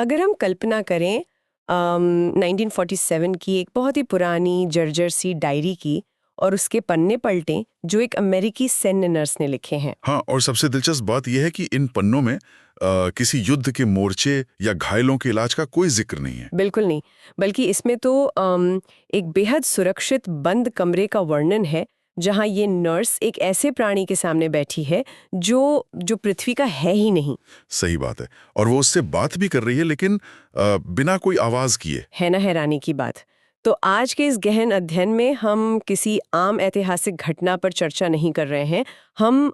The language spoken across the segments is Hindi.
अगर हम कल्पना करें 1947 की एक बहुत ही पुरानी जर्जर सी डायरी की और उसके पन्ने पलटें जो एक अमेरिकी सैन्य नर्स ने लिखे हैं। हाँ, और सबसे दिलचस्प बात यह है कि इन पन्नों में किसी युद्ध के मोर्चे या घायलों के इलाज का कोई जिक्र नहीं है। बिल्कुल नहीं, बल्कि इसमें तो एक बेहद सुरक्षित बंद कमरे का वर्णन है जहां ये नर्स एक ऐसे प्राणी के सामने बैठी है जो जो पृथ्वी का है ही नहीं। सही बात है। और वो उससे बात भी कर रही है, लेकिन बिना कोई आवाज किए। है ना हैरानी की बात। तो आज के इस गहन अध्ययन में हम किसी आम ऐतिहासिक घटना पर चर्चा नहीं कर रहे हैं। हम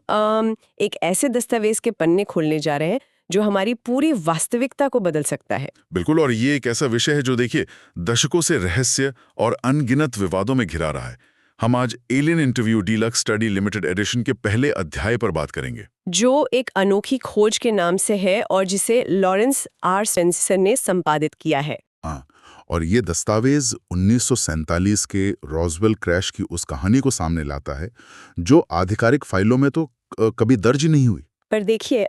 एक ऐसे दस्तावेज के पन्ने खोलने जा रहे हैं जो हमारी पूरी वास्तविकता को बदल सकता है। बिल्कुल, और ये एक ऐसा विषय है जो देखिए दशकों से रहस्य और अनगिनत विवादों में घिरा रहा है। हम आज alien interview deluxe study limited edition के पहले अध्याय पर बात करेंगे, जो एक अनोखी खोज के नाम से है और जिसे लॉरेंस आर स्पेंसर ने संपादित किया है। हाँ, और ये दस्तावेज 1947 के रॉसवेल क्रैश की उस कहानी को सामने लाता है जो आधिकारिक फाइलों में तो कभी दर्ज ही नहीं हुई। पर देखिए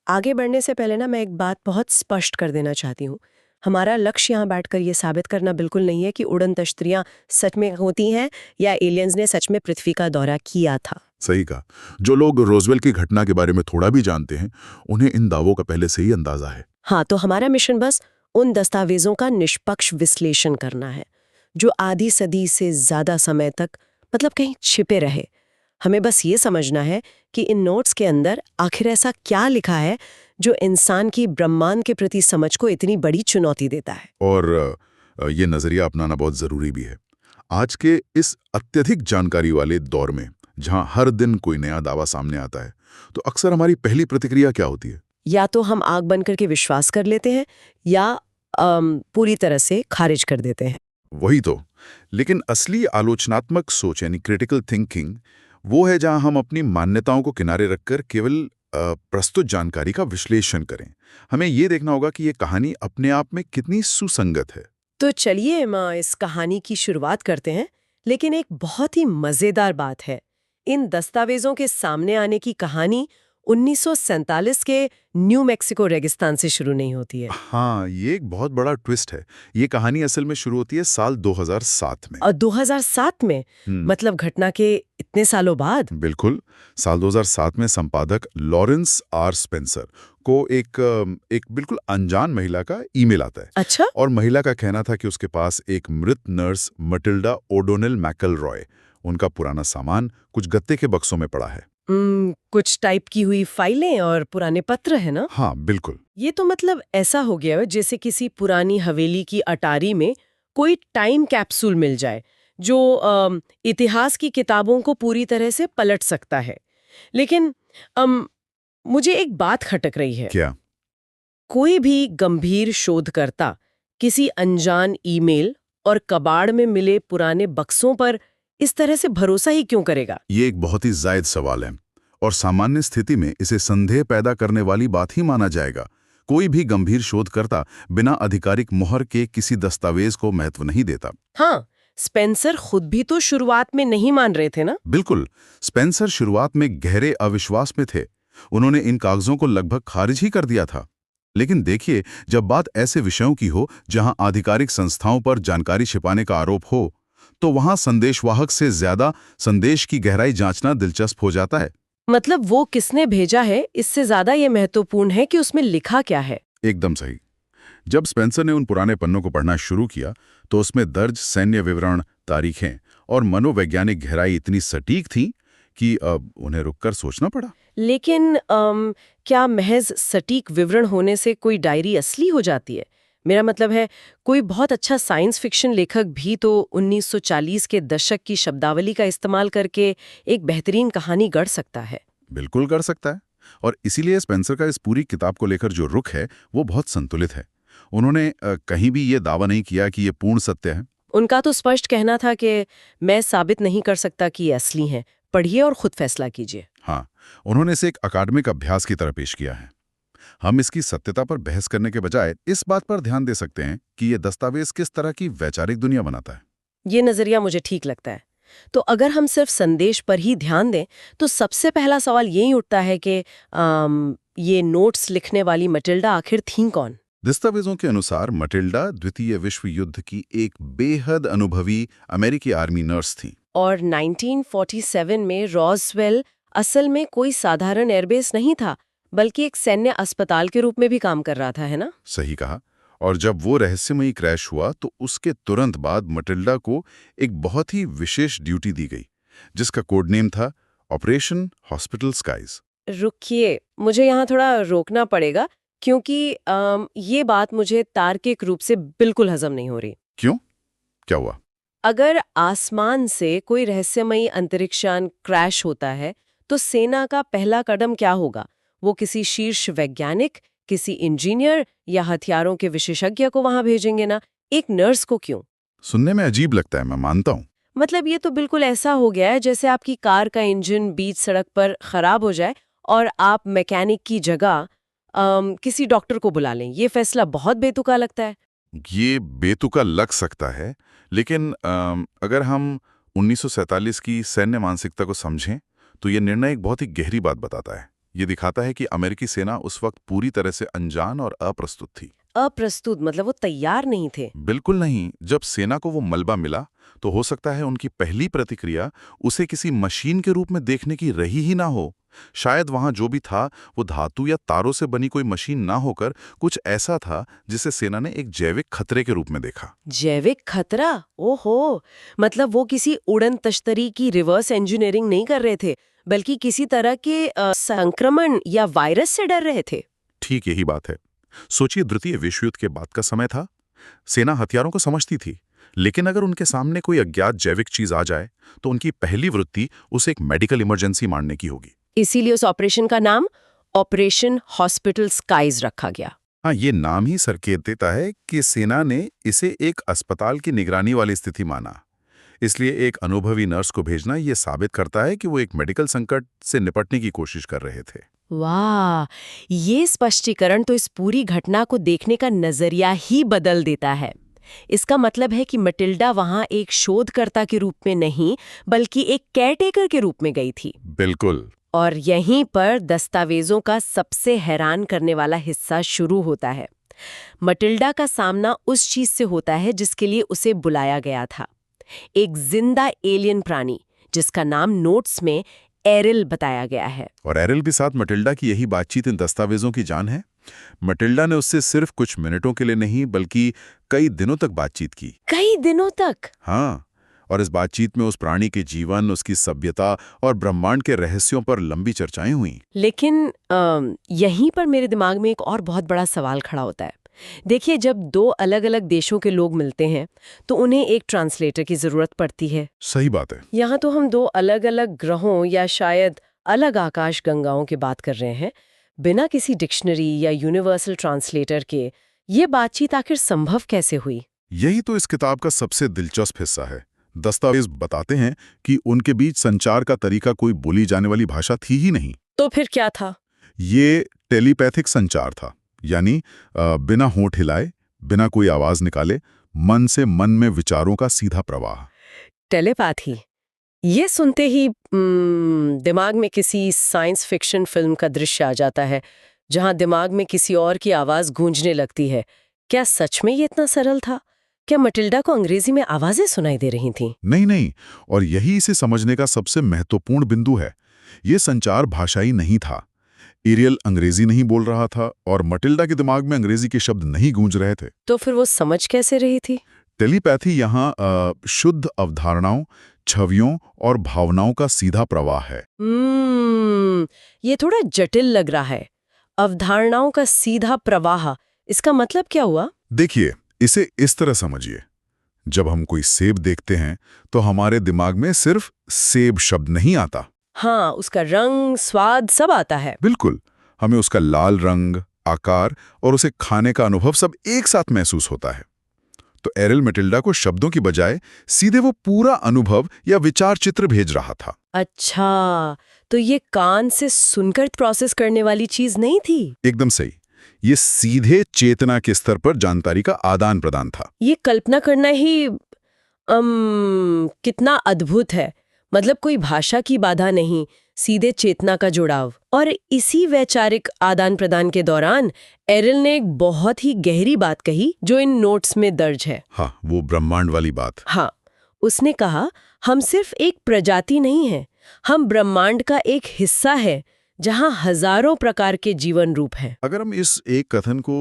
आगे बढ़ने से पहले ना मैं एक बात बहुत स्पष्ट कर देना चाहती हूँ। हमारा लक्ष्य यहाँ बैठकर ये साबित करना बिल्कुल नहीं है कि उड़न तश्तरियां सच में होती हैं या एलियंस ने सच में पृथ्वी का दौरा किया था। सही कहा। जो लोग रोजवेल की घटना के बारे में थोड़ा भी जानते हैं, उन्हें इन दावों का पहले से ही अंदाजा है। हाँ, तो हमारा मिशन बस उन दस्तावेजों का निष्पक्ष विश्लेषण करना है जो आधी सदी से ज्यादा समय तक मतलब कहीं छिपे रहे। हमें बस ये समझना है कि इन नोट्स के अंदर आखिर ऐसा क्या लिखा है जो इंसान की ब्रह्मांड के प्रति समझ को इतनी बड़ी चुनौती देता है। और ये नजरिया अपनाना बहुत जरूरी भी है आज के इस अत्यधिक जानकारी वाले दौर में, जहां हर दिन कोई नया दावा सामने आता है। तो अक्सर हमारी पहली प्रतिक्रिया क्या होती है? या तो हम आग बन करके विश्वास कर लेते हैं या पूरी तरह से खारिज कर देते हैं। वही तो। लेकिन असली आलोचनात्मक सोच यानी क्रिटिकल थिंकिंग वो है जहां हम अपनी मान्यताओं को किनारे रखकर केवल प्रस्तुत जानकारी का विश्लेषण करें। हमें ये देखना होगा कि ये कहानी अपने आप में कितनी सुसंगत है। तो चलिए माँ इस कहानी की शुरुआत करते हैं। लेकिन एक बहुत ही मजेदार बात है, इन दस्तावेजों के सामने आने की कहानी 1947 के न्यू मैक्सिको रेगिस्तान से शुरू नहीं होती है। हाँ, ये एक बहुत बड़ा ट्विस्ट है। ये कहानी असल में शुरू होती है साल 2007 में। और 2007 में मतलब घटना के इतने सालों बाद। बिल्कुल। साल 2007 में संपादक लॉरेंस आर स्पेंसर को एक बिल्कुल अनजान महिला का ईमेल आता है। अच्छा। और महिला का कहना था कि उसके पास एक मृत नर्स मटिल्डा ओडोनेल मैकलरॉय, उनका पुराना सामान कुछ गत्ते के बक्सों में पड़ा है। कुछ टाइप की हुई फाइलें और पुराने पत्र है ना? हाँ, बिल्कुल। ये तो मतलब ऐसा हो गया है जैसे किसी पुरानी हवेली की अटारी में कोई टाइम कैप्सूल मिल जाए जो इतिहास की किताबों को पूरी तरह से पलट सकता है। लेकिन मुझे एक बात खटक रही है। क्या? कोई भी गंभीर शोधकर्ता किसी अनजान ईमेल और कबाड़ में मिले पुराने बक्सों पर इस तरह से भरोसा ही क्यों करेगा? ये एक बहुत ही जायद सवाल है और सामान्य स्थिति में इसे संदेह पैदा करने वाली बात ही माना जाएगा। कोई भी गंभीर शोधकर्ता बिना आधिकारिक मुहर के किसी दस्तावेज को महत्व नहीं देता। हाँ, स्पेंसर खुद भी तो शुरुआत में नहीं मान रहे थे ना? बिल्कुल। स्पेंसर शुरुआत में गहरे अविश्वास में थे। उन्होंने इन कागजों को लगभग खारिज ही कर दिया था। लेकिन देखिए, जब बात ऐसे विषयों की हो जहां आधिकारिक संस्थाओं पर जानकारी छिपाने का आरोप हो, तो वहां संदेशवाहक से ज्यादा संदेश की गहराई जांचना दिलचस्प हो जाता है। मतलब वो किसने भेजा है इससे ज्यादा ये महत्वपूर्ण है कि उसमें लिखा क्या है। एकदम सही। जब स्पेंसर ने उन पुराने पन्नों को पढ़ना शुरू किया तो उसमें दर्ज सैन्य विवरण, तारीखें और मनोवैज्ञानिक गहराई इतनी सटीक थी कि अब उन्हें रुककर सोचना पड़ा। लेकिन क्या महज सटीक विवरण होने से कोई डायरी असली हो जाती है? मेरा मतलब है, कोई बहुत अच्छा साइंस फिक्शन लेखक भी तो 1940 के दशक की शब्दावली का इस्तेमाल करके एक बेहतरीन कहानी गढ़ सकता है। बिल्कुल कर सकता है। और इसीलिए स्पेंसर का इस पूरी किताब को लेकर जो रुख है वो बहुत संतुलित है। उन्होंने कहीं भी ये दावा नहीं किया कि ये पूर्ण सत्य है। उनका तो स्पष्ट कहना था कि मैं साबित नहीं कर सकता कि ये असली हैं, पढ़िए और खुद फैसला कीजिए। हाँ, उन्होंने इसे एक अकादमिक अभ्यास की तरह पेश किया है। हम इसकी सत्यता पर बहस करने के बजाय इस बात पर ध्यान दे सकते हैं कि ये दस्तावेज किस तरह की वैचारिक दुनिया बनाता है। ये नजरिया मुझे ठीक लगता है। तो अगर हम सिर्फ संदेश पर ही ध्यान दें तो सबसे पहला सवाल यही उठता है कि ये नोट्स लिखने वाली मटिल्डा आखिर थीं कौन? दस्तावेजों के अनुसार मटिल्डा द्वितीय विश्व युद्ध की एक बेहद अनुभवी अमेरिकी आर्मी नर्स थी। और 1947 में रॉसवेल असल में कोई साधारण एयरबेस नहीं था, बल्कि एक सैन्य अस्पताल के रूप में भी काम कर रहा था, है ना? सही कहा। और जब वो रहस्यमयी क्रैश हुआ तो उसके तुरंत बाद मटिल्डा को एक बहुत ही विशेष ड्यूटी दी गई, जिसका कोड नेम था ऑपरेशन हॉस्पिटल स्काइज। रुकिए, मुझे यहाँ थोड़ा रोकना पड़ेगा, क्योंकि ये बात मुझे तार्किक रूप से बिल्कुल हजम नहीं हो रही। क्यों? क्या हुआ? अगर आसमान से कोई रहस्यमयी अंतरिक्षयान क्रैश होता है, तो सेना का पहला कदम क्या होगा? वो किसी शीर्ष वैज्ञानिक, किसी इंजीनियर या हथियारों के विशेषज्ञ को वहां भेजेंगे ना, एक नर्स को क्यों? सुनने में अजीब लगता है, मैं मानता हूँ। मतलब ये तो बिल्कुल ऐसा हो गया है जैसे आपकी कार का इंजन बीच सड़क पर खराब हो जाए और आप मैकेनिक की जगह किसी डॉक्टर को बुला लें। ये फैसला बहुत बेतुका लगता है। ये बेतुका लग सकता है, लेकिन अगर हम 1947 की सैन्य मानसिकता को समझें तो ये निर्णय एक बहुत ही गहरी बात बताता है। ये दिखाता है कि अमेरिकी सेना उस वक्त पूरी तरह से अनजान और अप्रस्तुत थी। अप्रस्तुत मतलब वो तैयार नहीं थे? बिल्कुल नहीं। जब सेना को वो मलबा मिला तो हो सकता है उनकी पहली प्रतिक्रिया उसे किसी मशीन के रूप में देखने की रही ही ना हो। शायद वहां जो भी था वो धातु या तारों से बनी कोई मशीन ना होकर कुछ ऐसा था जिसे सेना ने एक जैविक खतरे के रूप में देखा। जैविक खतरा? ओहो, मतलब वो किसी उड़न तश्तरी की रिवर्स इंजीनियरिंग नहीं कर रहे थे, बल्कि किसी तरह के संक्रमण या वायरस से डर रहे थे। ठीक यही बात है। सोचिए, द्वितीय विश्व युद्ध के बाद का समय था। सेना हथियारों को समझती थी, लेकिन अगर उनके सामने कोई अज्ञात जैविक चीज आ जाए तो उनकी पहली वृत्ति उसे एक मेडिकल इमरजेंसी मानने की होगी। इसीलिए उस ऑपरेशन का नाम ऑपरेशन हॉस्पिटल स्काइज रखा गया। हाँ, ये नाम ही संकेत देता है कि सेना ने इसे एक अस्पताल की निगरानी वाली स्थिति माना। इसलिए एक अनुभवी नर्स को भेजना ये साबित करता है कि वो एक मेडिकल संकट से निपटने की कोशिश कर रहे थे। वाह, ये स्पष्टीकरण तो इस पूरी घटना को देखने का नजरिया ही बदल देता है। इसका मतलब है कि मटिल्डा वहां एक शोधकर्ता के रूप में नहीं, बल्कि एक केयरटेकर के रूप में गई थी। बिल्कुल। और यहीं पर दस्तावेजों का सबसे हैरान करने वाला हिस्सा शुरू होता है। मटिल्डा का सामना उस चीज से होता है जिसके लिए उसे बुलाया गया था, एक जिंदा एलियन प्राणी जिसका नाम नोट्स में एरिल बताया गया है। और एरिल के साथ मटिल्डा की यही बातचीत इन दस्तावेजों की जान है। मटिल्डा ने उससे सिर्फ कुछ मिनटों के लिए नहीं, बल्कि कई दिनों तक बातचीत की। कई दिनों तक? हाँ, और इस बातचीत में उस प्राणी के जीवन, उसकी सभ्यता और ब्रह्मांड के रहस्यों पर लंबी चर्चाएं हुई। लेकिन यहीं पर मेरे दिमाग में एक और बहुत बड़ा सवाल खड़ा होता है। देखिए, जब दो अलग अलग देशों के लोग मिलते हैं तो उन्हें एक ट्रांसलेटर की जरूरत पड़ती है। सही बात है। यहाँ तो हम दो अलग अलग ग्रहों या शायद अलग आकाश गंगाओं की बात कर रहे हैं। बिना किसी डिक्शनरी या यूनिवर्सल ट्रांसलेटर के ये बातचीत आखिर संभव कैसे हुई? यही तो इस किताब का सबसे दिलचस्प हिस्सा है। दस्तावेज बताते हैं कि उनके बीच संचार का तरीका कोई बोली जाने वाली भाषा थी ही नहीं। तो फिर क्या था? ये टेलीपैथिक संचार था, यानी बिना होंठ हिलाए, बिना कोई आवाज निकाले, मन से मन में विचारों का सीधा प्रवाह। टेलीपैथी, ये सुनते ही दिमाग में किसी साइंस फिक्शन फिल्म का दृश्य आ जाता है, जहां दिमाग में किसी और की आवाज गूंजने लगती है। क्या सच में ये इतना सरल था? क्या मटिल्डा को अंग्रेजी में आवाजें सुनाई दे रही थीं? नहीं नहीं, और यही इसे समझने का सबसे महत्वपूर्ण बिंदु है। ये संचार भाषाई नहीं था। एरियल अंग्रेजी नहीं बोल रहा था और मटिल्डा के दिमाग में अंग्रेजी के शब्द नहीं गूंज रहे थे। तो फिर वो समझ कैसे रही थी? टेलीपैथी यहाँ शुद्ध अवधारणाओं, छवियों और भावनाओं का सीधा प्रवाह है। ये थोड़ा जटिल लग रहा है। अवधारणाओं का सीधा प्रवाह, इसका मतलब क्या हुआ? देखिए, इसे इस तरह समझिए। जब हम कोई सेब देखते हैं तो हमारे दिमाग में सिर्फ सेब शब्द नहीं आता। हाँ, उसका रंग, स्वाद सब आता है। बिल्कुल, हमें उसका लाल रंग, आकार और उसे खाने का अनुभव सब एक साथ महसूस होता है। तो एरिल मटिल्डा को शब्दों की बजाय सीधे वो पूरा अनुभव या विचार चित्र भेज रहा था। अच्छा, तो ये कान से सुनकर प्रोसेस करने वाली चीज नहीं थी? एकदम सही। ये सीधे चेतना के स्तर पर जानकारी का आदान प्रदान था। ये कल्पना करना ही कितना अद्भुत है। मतलब कोई भाषा की बाधा नहीं, सीधे चेतना का जुड़ाव। और इसी वैचारिक आदान प्रदान के दौरान एरिल ने एक बहुत ही गहरी बात कही जो इन नोट्स में दर्ज है। हाँ, वो ब्रह्मांड वाली बात। हाँ, उसने कहा हम सिर्फ एक प्रजाति नहीं हैं, हम ब्रह्मांड का एक हिस्सा है जहां हजारों प्रकार के जीवन रूप हैं। अगर हम इस एक कथन को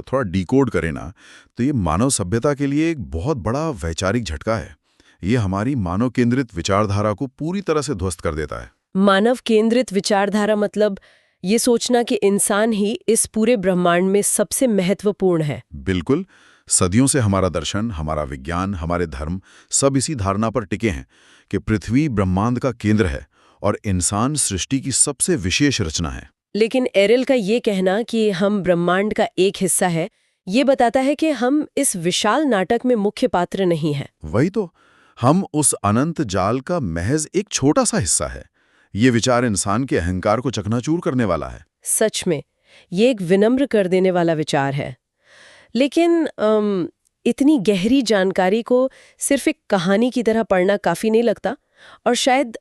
थोड़ा डिकोड करें ना, तो ये मानव सभ्यता के लिए एक बहुत बड़ा वैचारिक झटका है। ये हमारी मानव केंद्रित विचारधारा को पूरी तरह से ध्वस्त कर देता है। मानव केंद्रित विचारधारा मतलब ये सोचना कि इंसान ही इस पूरे ब्रह्मांड में सबसे महत्वपूर्ण है। बिल्कुल। सदियों से हमारा दर्शन, हमारा विज्ञान, हमारे धर्म सब इसी धारणा पर टिके हैं कि पृथ्वी ब्रह्मांड का केंद्र है और इंसान सृष्टि की सबसे विशेष रचना है। लेकिन एरिल का ये कहना कि हम ब्रह्मांड का एक हिस्सा है, ये बताता है कि हम इस विशाल नाटक में मुख्य पात्र नहीं हैं। वही तो, हम उस अनंत जाल का महज एक छोटा सा हिस्सा है। ये विचार इंसान के अहंकार को चकनाचूर करने वाला है। सच में ये एक विनम्र कर देने वाला विचार है। लेकिन इतनी गहरी जानकारी को सिर्फ एक कहानी की तरह पढ़ना काफी नहीं लगता, और शायद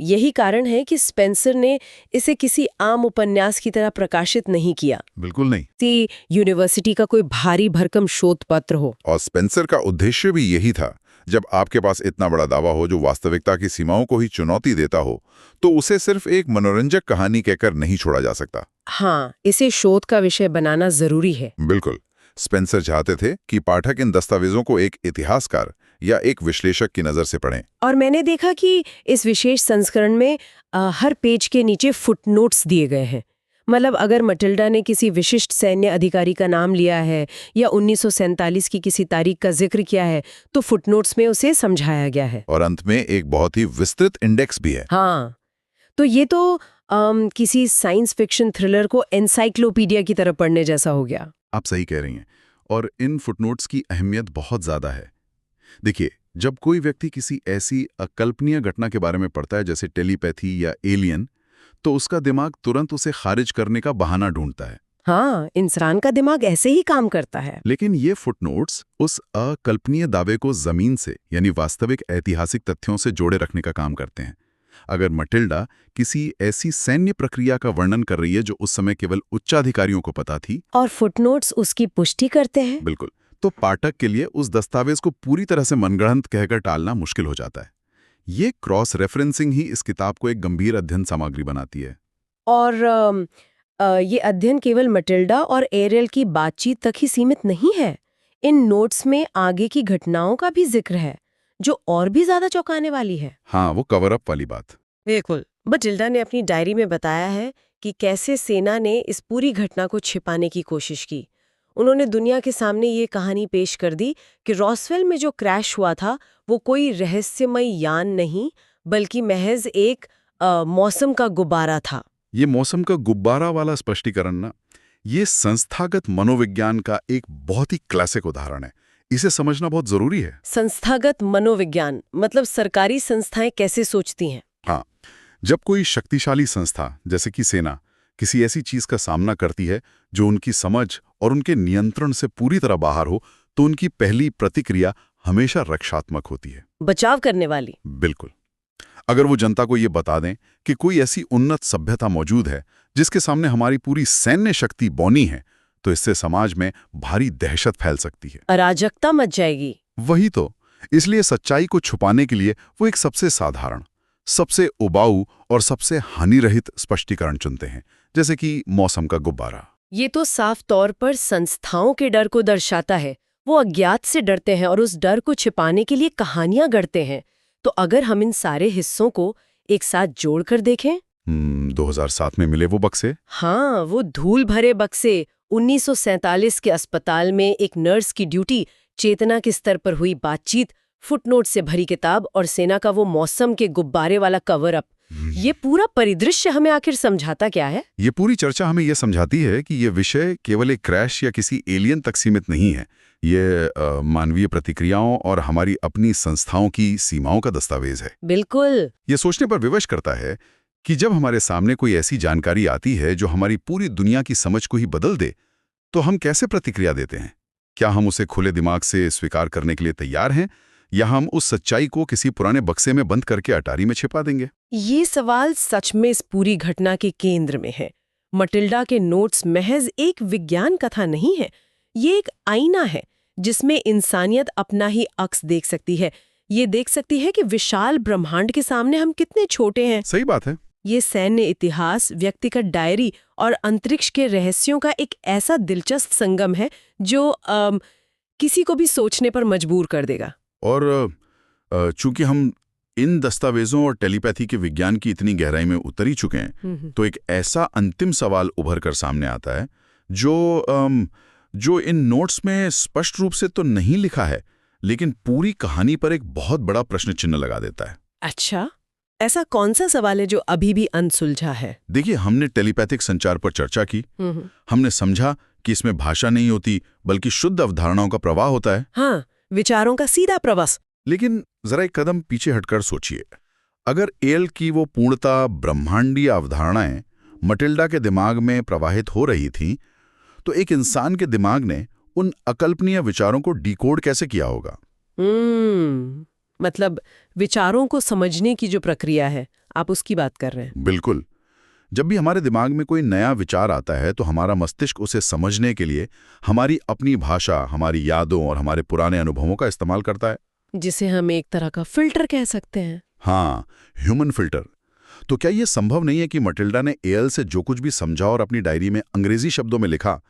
यही कारण है कि स्पेंसर ने इसे किसी आम उपन्यास की तरह प्रकाशित नहीं किया। बिल्कुल नहीं। कि यूनिवर्सिटी का कोई भारी भरकम शोध पत्र हो। और स्पेंसर का उद्देश्य भी यही था। जब आपके पास इतना बड़ा दावा हो जो वास्तविकता की सीमाओं को ही चुनौती देता हो, तो उसे सिर्फ एक मनोरंजक कहानी कहकर नहीं छोड़ा जा सकता। हाँ, इसे शोध का विषय बनाना जरूरी है। बिल्कुल। स्पेंसर चाहते थे कि पाठक इन दस्तावेजों को एक इतिहासकार या एक विश्लेषक की नजर से पढ़ें। और मैंने देखा कि इस विशेष संस्करण में हर पेज के नीचे फुटनोट्स दिए गए हैं। मतलब अगर मटिल्डा ने किसी विशिष्ट सैन्य अधिकारी का नाम लिया है या 1947 की किसी तारीख का जिक्र किया है, तो फुटनोट्स में उसे समझाया गया है। और अंत में एक बहुत ही विस्तृत इंडेक्स भी है। हाँ, तो ये तो किसी साइंस फिक्शन थ्रिलर को एनसाइक्लोपीडिया की तरह पढ़ने जैसा हो गया। आप सही कह रही हैं। और इन फुटनोट्स की अहमियत बहुत ज्यादा है। देखिए, जब कोई व्यक्ति किसी ऐसी अकल्पनीय घटना के बारे में पढ़ता है जैसे टेलीपैथी या एलियन, तो उसका दिमाग तुरंत उसे खारिज करने का बहाना ढूंढता है। हाँ, इंसान का दिमाग ऐसे ही काम करता है। लेकिन ये फुटनोट्स उस अकल्पनीय दावे को जमीन से, यानी वास्तविक ऐतिहासिक तथ्यों से जोड़े रखने का काम करते हैं। अगर मटिल्डा किसी ऐसी सैन्य प्रक्रिया का वर्णन कर रही है जो उस समय केवल उच्चाधिकारियों को पता थी, और फुटनोट्स उसकी पुष्टि करते हैं, बिल्कुल, तो पाठक के लिए उस दस्तावेज को पूरी तरह से मनगढ़ंत कहकर टालना मुश्किल हो जाता है। ये क्रॉस रेफरेंसिंग ही इस किताब को एक गंभीर अध्ययन सामग्री बनाती है। और ये अध्ययन केवल मटिल्डा और एरियल की बातचीत तक ही सीमित नहीं है। इन नोट्स में आगे की घटनाओं का भी जिक्र है जो और भी ज्यादा चौंकाने वाली है। हाँ, वो कवर अप वाली बात। बिल्कुल। मटिल्डा ने अपनी डायरी में बताया है कि कैसे सेना ने इस पूरी घटना को छिपाने की कोशिश की। उन्होंने दुनिया के सामने ये कहानी पेश कर दी कि रॉसवेल में जो क्रैश हुआ था वो कोई रहस्यमय यान नहीं, बल्कि महज एक मौसम का गुब्बारा था। ये मौसम का गुब्बारा वाला स्पष्टीकरण ना, ये संस्थागत मनोविज्ञान का एक बहुत ही क्लासिक उदाहरण है। इसे समझना बहुत जरूरी है। संस्थागत मनोविज्ञान मतलब सरकारी संस्थाएं कैसे सोचती हैं। हाँ, जब कोई शक्तिशाली संस्था जैसे कि सेना किसी ऐसी चीज का सामना करती है जो उनकी समझ और उनके नियंत्रण से पूरी तरह बाहर हो, तो उनकी पहली प्रतिक्रिया हमेशा रक्षात्मक होती है, बचाव करने वाली। बिल्कुल। अगर वो जनता को ये बता दें कि कोई ऐसी उन्नत सभ्यता मौजूद है जिसके सामने हमारी पूरी सैन्य शक्ति बौनी है, तो इससे समाज में भारी दहशत फैल सकती है, अराजकता मच जाएगी। वही तो। इसलिए सच्चाई को छुपाने के लिए वो एक सबसे साधारण, सबसे उबाऊ और सबसे हानिरहित स्पष्टीकरण चुनते हैं, जैसे कि मौसम का गुब्बारा। ये तो साफ तौर पर संस्थाओं के डर को दर्शाता है। वो अज्ञात से डरते हैं और उस डर को छिपाने के लिए कहानियां गढ़ते हैं। तो अगर हम इन सारे हिस्सों को एक साथ जोड़कर देखें, 2007 में मिले वो बक्से। हाँ, वो धूल भरे बक्से, 1947 के अस्पताल में एक नर्स की ड्यूटी, चेतना के स्तर पर हुई बातचीत, फुटनोट से भरी किताब और सेना का वो मौसम के गुब्बारे वाला कवर अप, ये पूरा परिदृश्य हमें आखिर समझाता क्या है? ये पूरी चर्चा हमें ये समझाती है कि ये विषय केवल एक क्रैश या किसी एलियन तक सीमित नहीं है। ये मानवीय प्रतिक्रियाओं और हमारी अपनी संस्थाओं की सीमाओं का दस्तावेज है। बिल्कुल। ये सोचने पर विवश करता है कि जब हमारे सामने कोई ऐसी जानकारी आती है जो हमारी पूरी दुनिया की समझ को ही बदल दे, तो हम कैसे प्रतिक्रिया देते हैं? क्या हम उसे खुले दिमाग से स्वीकार करने के लिए तैयार हैं, या हम उस सच्चाई को किसी पुराने बक्से में बंद करके अटारी में छिपा देंगे? ये सवाल सच में इस पूरी घटना के केंद्र में है। मटिल्डा के नोट्स महज एक विज्ञान कथा नहीं है, ये एक आईना है जिसमें इंसानियत अपना ही अक्स देख सकती है। ये देख सकती है कि विशाल ब्रह्मांड के सामने हम कितने छोटे हैं। सही बात है। ये सैन्य इतिहास, व्यक्तिगत डायरी और अंतरिक्ष के रहस्यों का एक ऐसा दिलचस्प संगम है जो किसी को भी सोचने पर मजबूर कर देगा। और चूंकि हम इन दस्तावेजों और टेलीपैथी के विज्ञान की इतनी गहराई में उतर ही चुके हैं, तो एक ऐसा अंतिम सवाल उभर कर सामने आता है जो इन नोट्स में स्पष्ट रूप से तो नहीं लिखा है, लेकिन पूरी कहानी पर एक बहुत बड़ा प्रश्न चिन्ह लगा देता है। अच्छा, ऐसा कौन सा सवाल है जो अभी भी अनसुलझा है? देखिए, हमने टेलीपैथिक संचार पर चर्चा की। हमने समझा कि इसमें भाषा नहीं होती, बल्कि शुद्ध अवधारणाओं का प्रवाह होता है। हाँ, विचारों का सीधा प्रवास। लेकिन जरा एक कदम पीछे हटकर सोचिए, अगर एल की वो पूर्णता ब्रह्मांडीय अवधारणाएं मटिल्डा के दिमाग में प्रवाहित हो रही थीं, तो एक इंसान के दिमाग ने उन अकल्पनीय विचारों को डिकोड कैसे किया होगा? मतलब विचारों को समझने की जो प्रक्रिया है, आप उसकी बात कर रहे हैं? बिल्कुल। जब भी हमारे दिमाग में कोई नया विचार आता है, तो हमारा मस्तिष्क उसे समझने के लिए हमारी अपनी भाषा, हमारी यादों और हमारे पुराने अनुभवों का इस्तेमाल करता है, जिसे हम एक तरह का फिल्टर कह सकते हैं। हाँ, ह्यूमन फिल्टर। तो क्या यह संभव नहीं है कि मटिल्डा ने एल से जो कुछ भी समझा और अपनी डायरी में अंग्रेजी शब्दों में लिखा,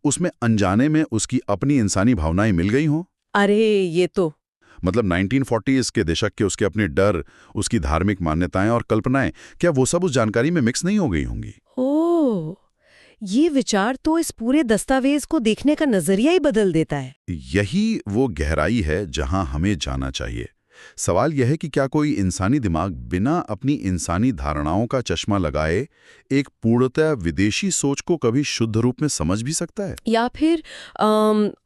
उसमें अनजाने में उसकी अपनी इंसानी भावनाएं मिल गई हों? अरे, ये तो मतलब 1940s के दशक के उसके अपने डर, उसकी धार्मिक मान्यताएं और कल्पनाएं, क्या वो सब उस जानकारी में मिक्स नहीं हो गई होंगी? ओह, ये विचार तो इस पूरे दस्तावेज को देखने का नजरिया ही बदल देता है। यही वो गहराई है जहां हमें जाना चाहिए। सवाल यह है कि क्या कोई इंसानी दिमाग बिना अपनी इंसानी धारणाओं का चश्मा लगाए एक पूर्णतः विदेशी सोच को कभी शुद्ध रूप में समझ भी सकता है? या फिर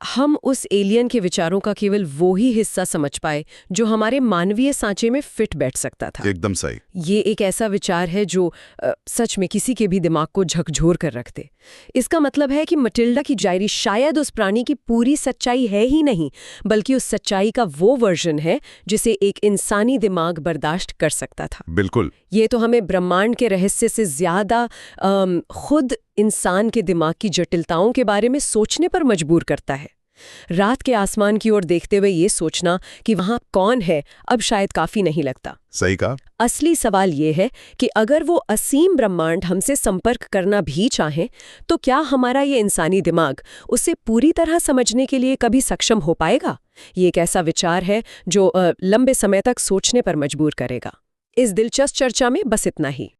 हम उस एलियन के विचारों का केवल वो ही हिस्सा समझ पाए जो हमारे मानवीय सांचे में फिट बैठ सकता था? एकदम सही। ये एक ऐसा विचार है जो सच में किसी के भी दिमाग को झकझोर कर रख दे। इसका मतलब है कि मटिल्डा की डायरी शायद उस प्राणी की पूरी सच्चाई है ही नहीं, बल्कि उस सच्चाई का वो वर्जन है जिसे एक इंसानी दिमाग बर्दाश्त कर सकता था। बिल्कुल। ये तो हमें ब्रह्मांड के रहस्य से ज्यादा खुद इंसान के दिमाग की जटिलताओं के बारे में सोचने पर मजबूर करता है। रात के आसमान की ओर देखते हुए ये सोचना कि वहां कौन है अब शायद काफी नहीं लगता। सही कहा। असली सवाल ये है कि अगर वो असीम ब्रह्मांड हमसे संपर्क करना भी चाहे, तो क्या हमारा ये इंसानी दिमाग उसे पूरी तरह समझने के लिए कभी सक्षम हो पाएगा? ये एक ऐसा विचार है जो लंबे समय तक सोचने पर मजबूर करेगा। इस दिलचस्प चर्चा में बस इतना ही।